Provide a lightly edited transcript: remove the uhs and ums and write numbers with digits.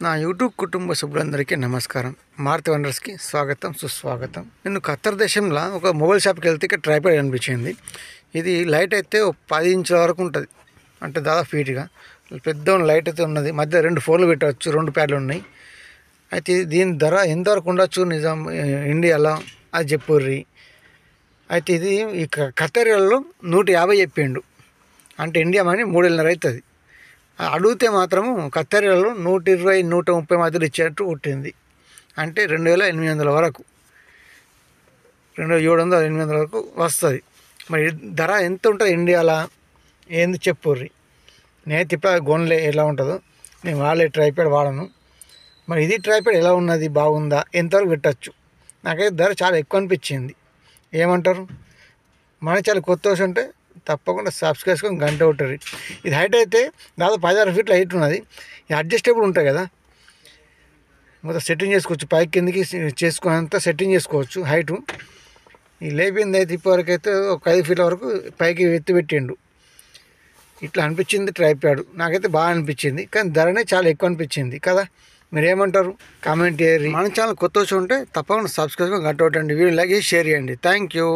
నా యూట్యూబ్ కుటుంబ సభ్యులందరికీ నమస్కారం. మారుతి వండర్స్కి స్వాగతం, సుస్వాగతం. నేను ఖత్తర్ దేశంలో ఒక మొబైల్ షాప్కి వెళ్తే ఇక్కడ ట్రైపాడ్ అనిపించింది. ఇది లైట్ అయితే 10 ఇంచుల వరకు ఉంటుంది, అంటే దాదాపు ఫీట్గా పెద్ద లైట్ అయితే ఉన్నది. మధ్య 2 ఫోన్లు పెట్టవచ్చు, 2 ప్యాడ్లు ఉన్నాయి. అయితే దీని ధర ఎంతవరకు ఉండొచ్చు నిజం ఇండియాలో అది చెప్పుర్రి. అయితే ఇది ఈ ఖత్తర్లో 150 చెప్పిండు, అంటే ఇండియా మనీ 3,500 అవుతుంది. అడిగితే మాత్రము ఖత్తర్లో 120, 130 మధ్యలో ఇచ్చేట్టు పుట్టింది. అంటే 2,800 వరకు, 2,700, 800 వరకు వస్తుంది. మరి ధర ఎంత ఉంటుంది ఇండియాలో ఏంది చెప్పుర్రి. నేనైతే ఇప్పుడు గోన్లే ఎలా ఉంటుందో, నేను వాళ్ళే ట్రైపాడ్ వాడను. మరి ఇది ట్రైపాడ్ ఎలా ఉన్నది, బాగుందా, ఎంతవరకు పెట్టచ్చు? నాకైతే ధర చాలా ఎక్కువ అనిపించింది. ఏమంటారు? మన చాలా కొత్త వచ్చి ఉంటే తప్పకుండా సబ్స్క్రైబ్ చేసుకొని గంట కొట్టరు. ఇది హైట్ అయితే దాదాపు 16 ఫీట్ల హైట్ ఉన్నది. ఇది అడ్జస్టబుల్ ఉంటాయి కదా, మొత్తం సెట్టింగ్ చేసుకోవచ్చు, పైకి కిందికి చేసుకునేంత సెట్టింగ్ చేసుకోవచ్చు హైటు. ఈ లేపింది అయితే ఇప్పటివరకు అయితే ఒక 5 ఫీట్ల వరకు పైకి ఎత్తి పెట్టిండు. ఇట్లా అనిపించింది ట్రైపాడ్. నాకైతే బాగా అనిపించింది, కానీ ధరనే చాలా ఎక్కువ అనిపించింది కదా. మీరు ఏమంటారు? కామెంట్ చేయరు. మన ఛానల్ కొత్త వచ్చి ఉంటే తప్పకుండా సబ్స్క్రైబ్ గంట కొట్టండి, వీడియో లైక్ చేసి షేర్ చేయండి. Thank you.